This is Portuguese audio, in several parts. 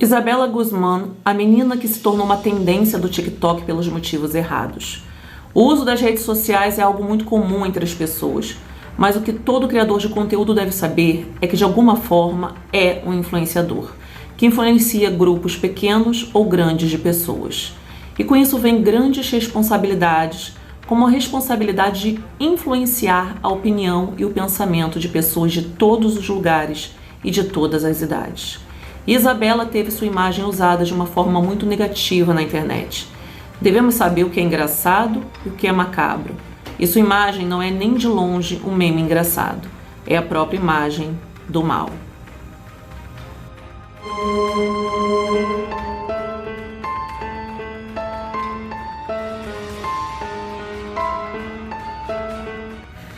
Isabela Guzmán, a menina que se tornou uma tendência do TikTok pelos motivos errados. O uso das redes sociais é algo muito comum entre as pessoas, mas o que todo criador de conteúdo deve saber é que de alguma forma é um influenciador, que influencia grupos pequenos ou grandes de pessoas. E com isso vem grandes responsabilidades, como a responsabilidade de influenciar a opinião e o pensamento de pessoas de todos os lugares e de todas as idades. Isabela teve sua imagem usada de uma forma muito negativa na internet. Devemos saber o que é engraçado e o que é macabro. E sua imagem não é nem de longe um meme engraçado. É a própria imagem do mal.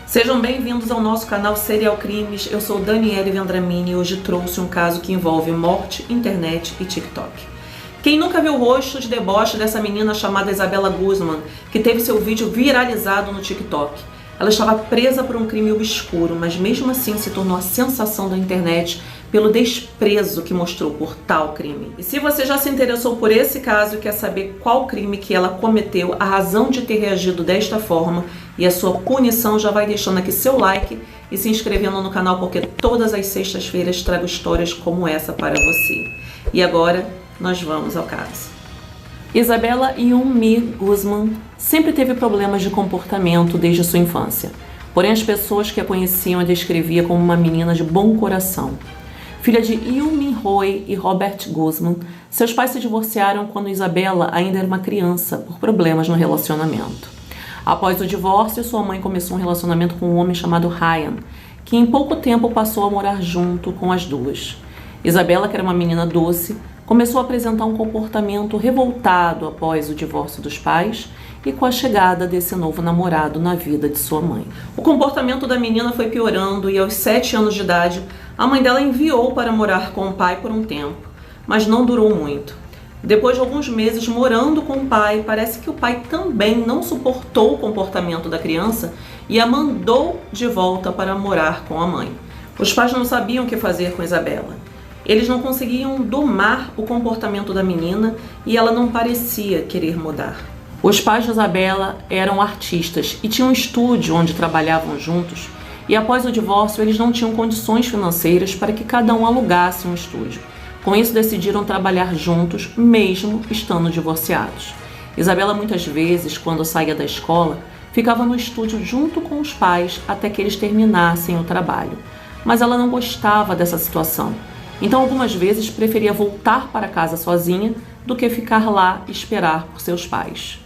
Sejam bem-vindos ao nosso canal Serial Crimes. Eu sou Daniele Vendramini e hoje trouxe um caso que envolve morte, internet e TikTok. Quem nunca viu o rosto de deboche dessa menina chamada Isabela Guzmán, que teve seu vídeo viralizado no TikTok? Ela estava presa por um crime obscuro, mas mesmo assim se tornou a sensação da internet pelo desprezo que mostrou por tal crime. E se você já se interessou por esse caso e quer saber qual crime que ela cometeu, a razão de ter reagido desta forma e a sua punição, já vai deixando aqui seu like e se inscrevendo no canal, porque todas as sextas-feiras trago histórias como essa para você. E agora nós vamos ao caso. Isabela Yumi Guzmán sempre teve problemas de comportamento desde sua infância, porém as pessoas que a conheciam a descreviam como uma menina de bom coração. Filha de Yumi Roy e Robert Guzmán, seus pais se divorciaram quando Isabela ainda era uma criança por problemas no relacionamento. Após o divórcio, sua mãe começou um relacionamento com um homem chamado Ryan, que em pouco tempo passou a morar junto com as duas. Isabela, que era uma menina doce, começou a apresentar um comportamento revoltado após o divórcio dos pais e com a chegada desse novo namorado na vida de sua mãe. O comportamento da menina foi piorando e aos 7 anos de idade, a mãe dela enviou para morar com o pai por um tempo, mas não durou muito. Depois de alguns meses morando com o pai, parece que o pai também não suportou o comportamento da criança e a mandou de volta para morar com a mãe. Os pais não sabiam o que fazer com Isabela. Eles não conseguiam domar o comportamento da menina e ela não parecia querer mudar. Os pais de Isabela eram artistas e tinham um estúdio onde trabalhavam juntos, e após o divórcio eles não tinham condições financeiras para que cada um alugasse um estúdio. Com isso decidiram trabalhar juntos, mesmo estando divorciados. Isabela muitas vezes, quando saía da escola, ficava no estúdio junto com os pais até que eles terminassem o trabalho. Mas ela não gostava dessa situação. Então, algumas vezes, preferia voltar para casa sozinha do que ficar lá e esperar por seus pais.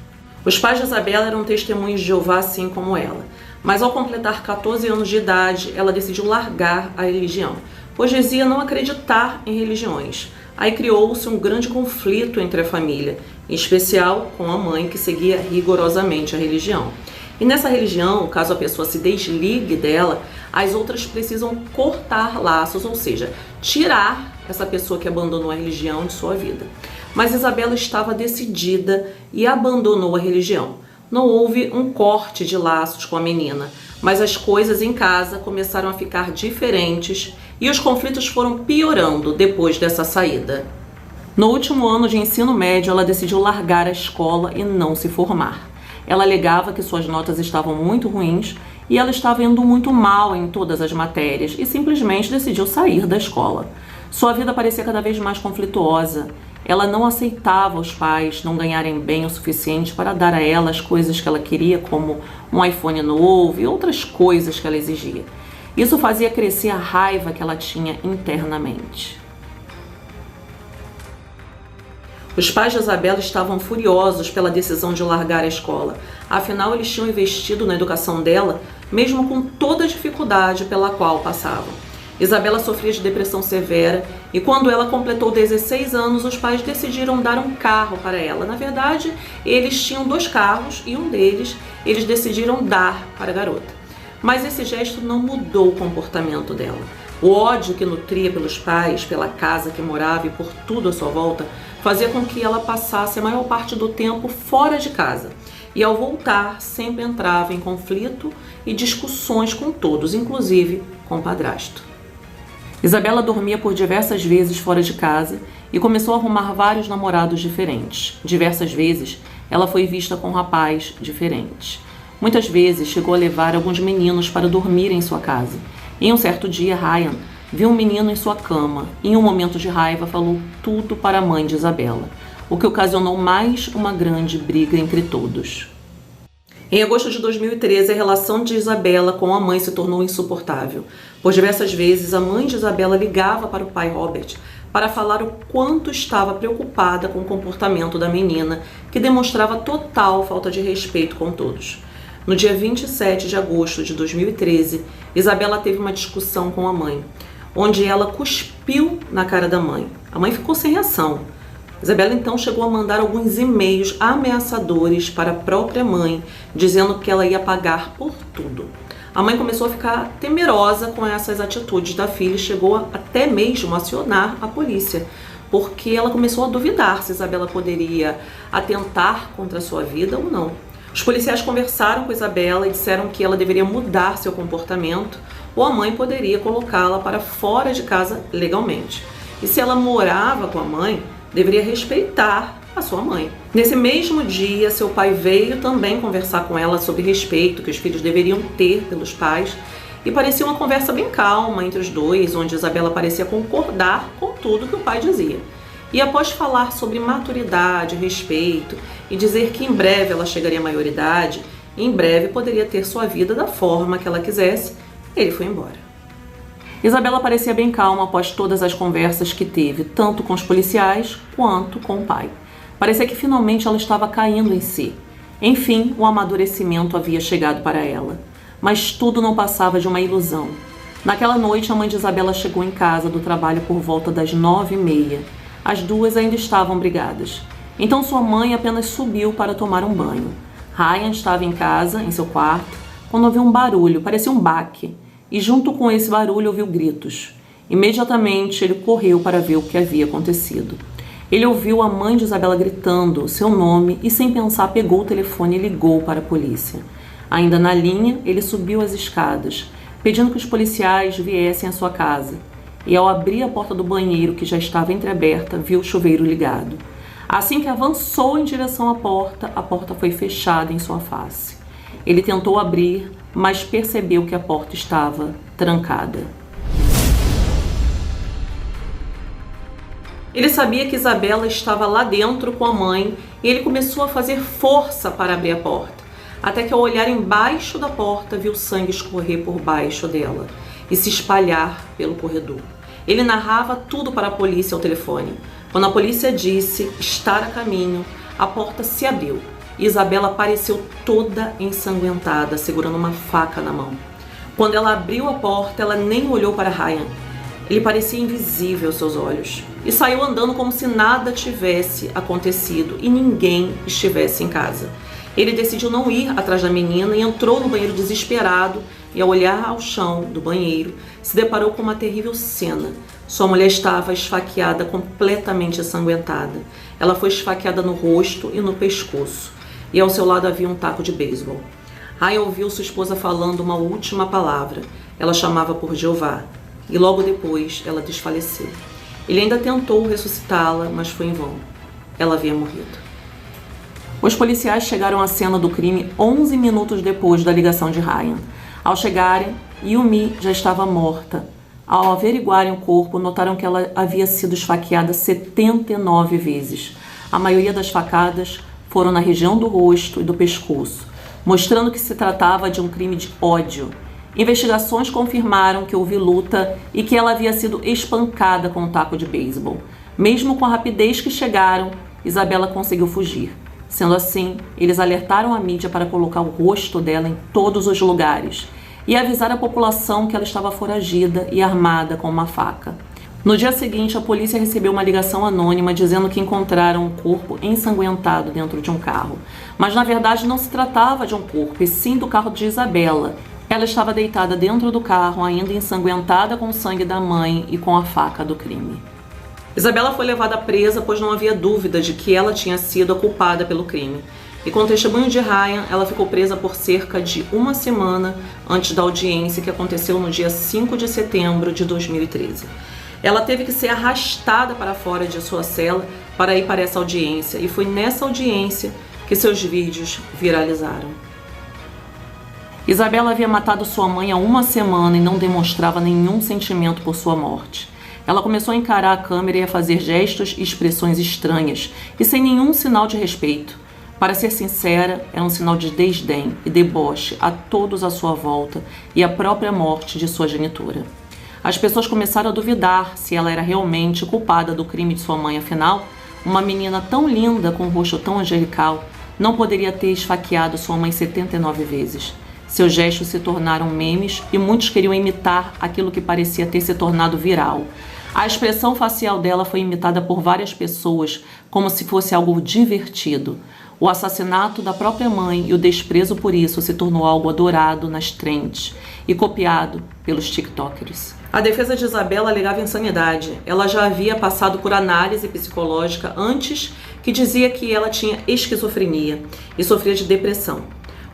Os pais de Isabela eram testemunhos de Jeová, assim como ela. Mas ao completar 14 anos de idade, ela decidiu largar a religião, pois dizia não acreditar em religiões. Aí criou-se um grande conflito entre a família, em especial com a mãe, que seguia rigorosamente a religião. E nessa religião, caso a pessoa se desligue dela, as outras precisam cortar laços, ou seja, tirar essa pessoa que abandonou a religião de sua vida. Mas Isabela estava decidida e abandonou a religião. Não houve um corte de laços com a menina, mas as coisas em casa começaram a ficar diferentes e os conflitos foram piorando depois dessa saída. No último ano de ensino médio, ela decidiu largar a escola e não se formar. Ela alegava que suas notas estavam muito ruins e ela estava indo muito mal em todas as matérias e simplesmente decidiu sair da escola. Sua vida parecia cada vez mais conflituosa. Ela não aceitava os pais não ganharem bem o suficiente para dar a ela as coisas que ela queria, como um iPhone novo e outras coisas que ela exigia. Isso fazia crescer a raiva que ela tinha internamente. Os pais de Isabela estavam furiosos pela decisão de largar a escola. Afinal, eles tinham investido na educação dela, mesmo com toda a dificuldade pela qual passavam. Isabela sofria de depressão severa e quando ela completou 16 anos, os pais decidiram dar um carro para ela. Na verdade, eles tinham 2 carros e um deles eles decidiram dar para a garota. Mas esse gesto não mudou o comportamento dela. O ódio que nutria pelos pais, pela casa que morava e por tudo à sua volta, fazia com que ela passasse a maior parte do tempo fora de casa. E ao voltar, sempre entrava em conflito e discussões com todos, inclusive com o padrasto. Isabela dormia por diversas vezes fora de casa e começou a arrumar vários namorados diferentes. Diversas vezes, ela foi vista com um rapaz diferentes. Muitas vezes, chegou a levar alguns meninos para dormir em sua casa. Em um certo dia, Ryan viu um menino em sua cama e, em um momento de raiva, falou tudo para a mãe de Isabella, o que ocasionou mais uma grande briga entre todos. Em agosto de 2013, a relação de Isabella com a mãe se tornou insuportável. Por diversas vezes, a mãe de Isabella ligava para o pai Robert para falar o quanto estava preocupada com o comportamento da menina, que demonstrava total falta de respeito com todos. No dia 27 de agosto de 2013, Isabella teve uma discussão com a mãe, onde ela cuspiu na cara da mãe. A mãe ficou sem reação. Isabella então chegou a mandar alguns e-mails ameaçadores para a própria mãe, dizendo que ela ia pagar por tudo. A mãe começou a ficar temerosa com essas atitudes da filha e chegou até mesmo a acionar a polícia, porque ela começou a duvidar se Isabella poderia atentar contra a sua vida ou não. Os policiais conversaram com Isabella e disseram que ela deveria mudar seu comportamento ou a mãe poderia colocá-la para fora de casa legalmente. E se ela morava com a mãe, deveria respeitar a sua mãe. Nesse mesmo dia, seu pai veio também conversar com ela sobre respeito que os filhos deveriam ter pelos pais e parecia uma conversa bem calma entre os dois, onde Isabella parecia concordar com tudo que o pai dizia. E após falar sobre maturidade, respeito e dizer que em breve ela chegaria à maioridade, e em breve poderia ter sua vida da forma que ela quisesse, ele foi embora. Isabella parecia bem calma após todas as conversas que teve, tanto com os policiais quanto com o pai. Parecia que finalmente ela estava caindo em si. Enfim, o amadurecimento havia chegado para ela. Mas tudo não passava de uma ilusão. Naquela noite, a mãe de Isabella chegou em casa do trabalho por volta das 9h30. As duas ainda estavam brigadas. Então sua mãe apenas subiu para tomar um banho. Ryan estava em casa, em seu quarto, quando ouviu um barulho, parecia um baque. E junto com esse barulho ouviu gritos. Imediatamente ele correu para ver o que havia acontecido. Ele ouviu a mãe de Isabella gritando seu nome e sem pensar pegou o telefone e ligou para a polícia. Ainda na linha, ele subiu as escadas, pedindo que os policiais viessem à sua casa. E ao abrir a porta do banheiro, que já estava entreaberta, viu o chuveiro ligado. Assim que avançou em direção à porta foi fechada em sua face. Ele tentou abrir, mas percebeu que a porta estava trancada. Ele sabia que Isabella estava lá dentro com a mãe e ele começou a fazer força para abrir a porta, até que ao olhar embaixo da porta viu sangue escorrer por baixo dela e se espalhar pelo corredor. Ele narrava tudo para a polícia ao telefone. Quando a polícia disse estar a caminho, a porta se abriu e Isabella apareceu toda ensanguentada, segurando uma faca na mão. Quando ela abriu a porta, ela nem olhou para Ryan. Ele parecia invisível aos seus olhos e saiu andando como se nada tivesse acontecido e ninguém estivesse em casa. Ele decidiu não ir atrás da menina e entrou no banheiro desesperado e, ao olhar ao chão do banheiro, se deparou com uma terrível cena. Sua mulher estava esfaqueada, completamente ensanguentada. Ela foi esfaqueada no rosto e no pescoço e ao seu lado havia um taco de beisebol. Ryan ouviu sua esposa falando uma última palavra. Ela chamava por Jeová. E logo depois ela desfaleceu. Ele ainda tentou ressuscitá-la, mas foi em vão. Ela havia morrido. Os policiais chegaram à cena do crime 11 minutos depois da ligação de Ryan. Ao chegarem, Yumi já estava morta. Ao averiguarem o corpo, notaram que ela havia sido esfaqueada 79 vezes. A maioria das facadas foram na região do rosto e do pescoço, mostrando que se tratava de um crime de ódio. Investigações confirmaram que houve luta e que ela havia sido espancada com um taco de beisebol. Mesmo com a rapidez que chegaram, Isabella conseguiu fugir. Sendo assim, eles alertaram a mídia para colocar o rosto dela em todos os lugares e avisar a população que ela estava foragida e armada com uma faca. No dia seguinte, a polícia recebeu uma ligação anônima dizendo que encontraram um corpo ensanguentado dentro de um carro. Mas na verdade não se tratava de um corpo, e sim do carro de Isabella. Ela estava deitada dentro do carro, ainda ensanguentada com o sangue da mãe e com a faca do crime. Isabella foi levada presa, pois não havia dúvida de que ela tinha sido a culpada pelo crime. E com o testemunho de Ryan, ela ficou presa por cerca de uma semana antes da audiência que aconteceu no dia 5 de setembro de 2013. Ela teve que ser arrastada para fora de sua cela para ir para essa audiência, e foi nessa audiência que seus vídeos viralizaram. Isabela havia matado sua mãe há uma semana e não demonstrava nenhum sentimento por sua morte. Ela começou a encarar a câmera e a fazer gestos e expressões estranhas e sem nenhum sinal de respeito. Para ser sincera, era um sinal de desdém e deboche a todos à sua volta e a própria morte de sua genitora. As pessoas começaram a duvidar se ela era realmente culpada do crime de sua mãe, afinal, uma menina tão linda com um rosto tão angelical não poderia ter esfaqueado sua mãe 79 vezes. Seus gestos se tornaram memes e muitos queriam imitar aquilo que parecia ter se tornado viral. A expressão facial dela foi imitada por várias pessoas como se fosse algo divertido. O assassinato da própria mãe e o desprezo por isso se tornou algo adorado nas trends e copiado pelos tiktokers. A defesa de Isabela alegava insanidade. Ela já havia passado por análise psicológica antes, que dizia que ela tinha esquizofrenia e sofria de depressão.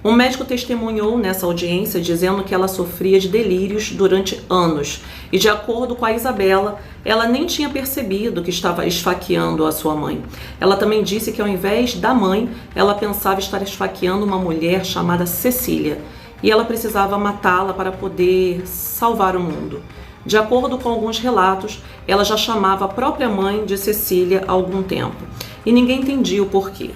Um médico testemunhou nessa audiência dizendo que ela sofria de delírios durante anos e, de acordo com a Isabela, ela nem tinha percebido que estava esfaqueando a sua mãe. Ela também disse que ao invés da mãe, ela pensava estar esfaqueando uma mulher chamada Cecília e ela precisava matá-la para poder salvar o mundo. De acordo com alguns relatos, ela já chamava a própria mãe de Cecília há algum tempo e ninguém entendia o porquê.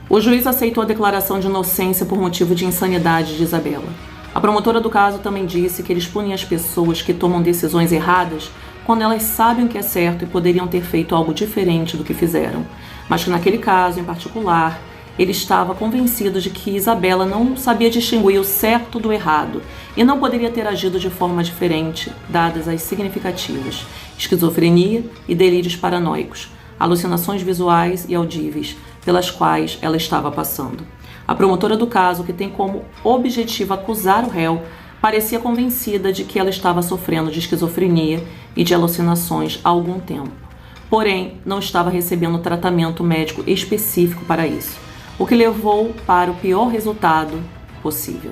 O juiz aceitou a declaração de inocência por motivo de insanidade de Isabela. A promotora do caso também disse que eles punem as pessoas que tomam decisões erradas quando elas sabem o que é certo e poderiam ter feito algo diferente do que fizeram, mas que naquele caso em particular, ele estava convencido de que Isabela não sabia distinguir o certo do errado e não poderia ter agido de forma diferente, dadas as significativas esquizofrenia e delírios paranoicos, alucinações visuais e audíveis, pelas quais ela estava passando. A promotora do caso, que tem como objetivo acusar o réu, parecia convencida de que ela estava sofrendo de esquizofrenia e de alucinações há algum tempo. Porém, não estava recebendo tratamento médico específico para isso, o que levou para o pior resultado possível.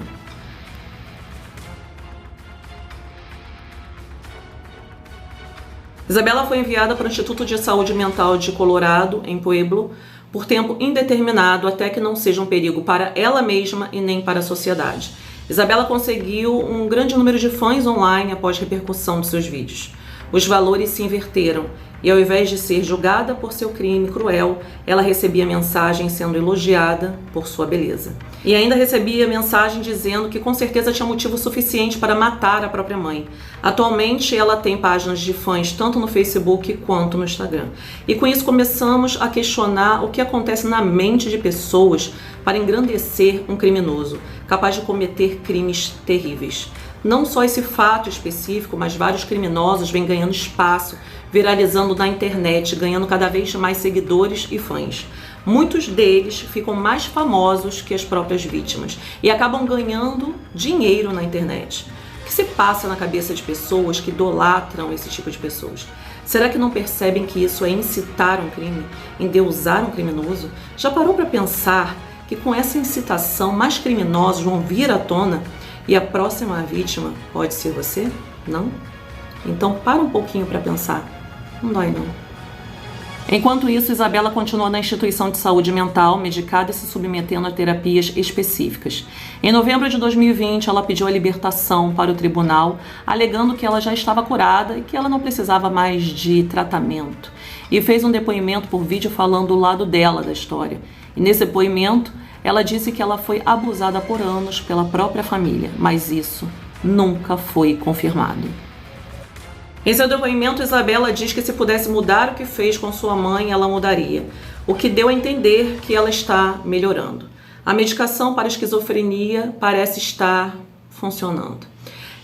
Isabela foi enviada para o Instituto de Saúde Mental de Colorado, em Pueblo, por tempo indeterminado até que não seja um perigo para ela mesma e nem para a sociedade. Isabela conseguiu um grande número de fãs online após repercussão de seus vídeos. Os valores se inverteram e, ao invés de ser julgada por seu crime cruel, ela recebia mensagens sendo elogiada por sua beleza. E ainda recebia mensagem dizendo que com certeza tinha motivo suficiente para matar a própria mãe. Atualmente ela tem páginas de fãs tanto no Facebook quanto no Instagram. E com isso começamos a questionar o que acontece na mente de pessoas para engrandecer um criminoso, capaz de cometer crimes terríveis. Não só esse fato específico, mas vários criminosos vêm ganhando espaço, viralizando na internet, ganhando cada vez mais seguidores e fãs. Muitos deles ficam mais famosos que as próprias vítimas e acabam ganhando dinheiro na internet. O que se passa na cabeça de pessoas que idolatram esse tipo de pessoas? Será que não percebem que isso é incitar um crime, endeusar um criminoso? Já parou para pensar que com essa incitação mais criminosos vão vir à tona e a próxima vítima pode ser você? Não? Então para um pouquinho para pensar. Não dói não. Enquanto isso, Isabela continuou na instituição de saúde mental, medicada e se submetendo a terapias específicas. Em novembro de 2020, ela pediu a libertação para o tribunal, alegando que ela já estava curada e que ela não precisava mais de tratamento. E fez um depoimento por vídeo falando o lado dela da história. E nesse depoimento, ela disse que ela foi abusada por anos pela própria família, mas isso nunca foi confirmado. Em seu depoimento, Isabela diz que se pudesse mudar o que fez com sua mãe, ela mudaria, o que deu a entender que ela está melhorando. A medicação para a esquizofrenia parece estar funcionando.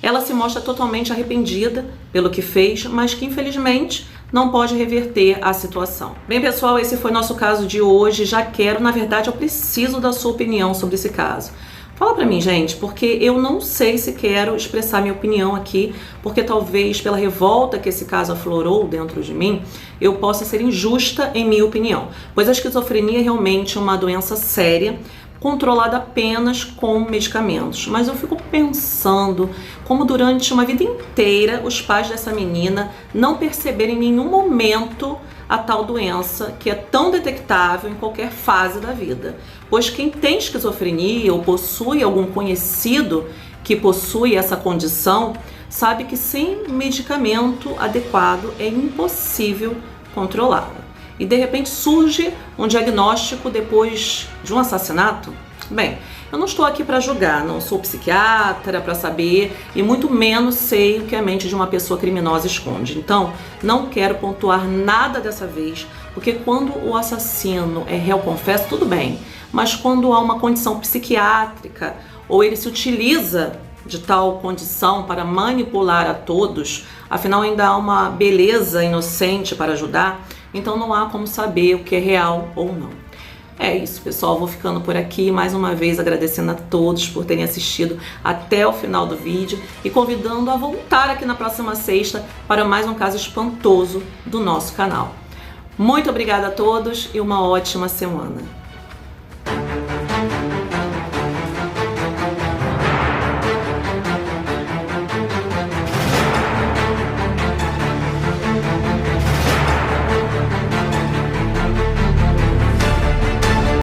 Ela se mostra totalmente arrependida pelo que fez, mas que infelizmente não pode reverter a situação. Bem, pessoal, esse foi nosso caso de hoje. Na verdade, eu preciso da sua opinião sobre esse caso. Fala pra mim, gente, porque eu não sei se quero expressar minha opinião aqui, porque talvez pela revolta que esse caso aflorou dentro de mim, eu possa ser injusta em minha opinião. Pois a esquizofrenia é realmente uma doença séria, controlada apenas com medicamentos. Mas eu fico pensando como durante uma vida inteira os pais dessa menina não perceberam em nenhum momento a tal doença que é tão detectável em qualquer fase da vida. Pois quem tem esquizofrenia ou possui algum conhecido que possui essa condição, sabe que sem medicamento adequado é impossível controlá-la. E de repente surge um diagnóstico depois de um assassinato? Bem, eu não estou aqui para julgar, não sou psiquiatra para saber e muito menos sei o que a mente de uma pessoa criminosa esconde. Então, não quero pontuar nada dessa vez, porque quando o assassino é réu confesso, tudo bem, mas quando há uma condição psiquiátrica ou ele se utiliza de tal condição para manipular a todos, afinal ainda há uma beleza inocente para ajudar, então não há como saber o que é real ou não. É isso, pessoal, vou ficando por aqui, mais uma vez agradecendo a todos por terem assistido até o final do vídeo e convidando a voltar aqui na próxima sexta para mais um caso espantoso do nosso canal. Muito obrigada a todos e uma ótima semana.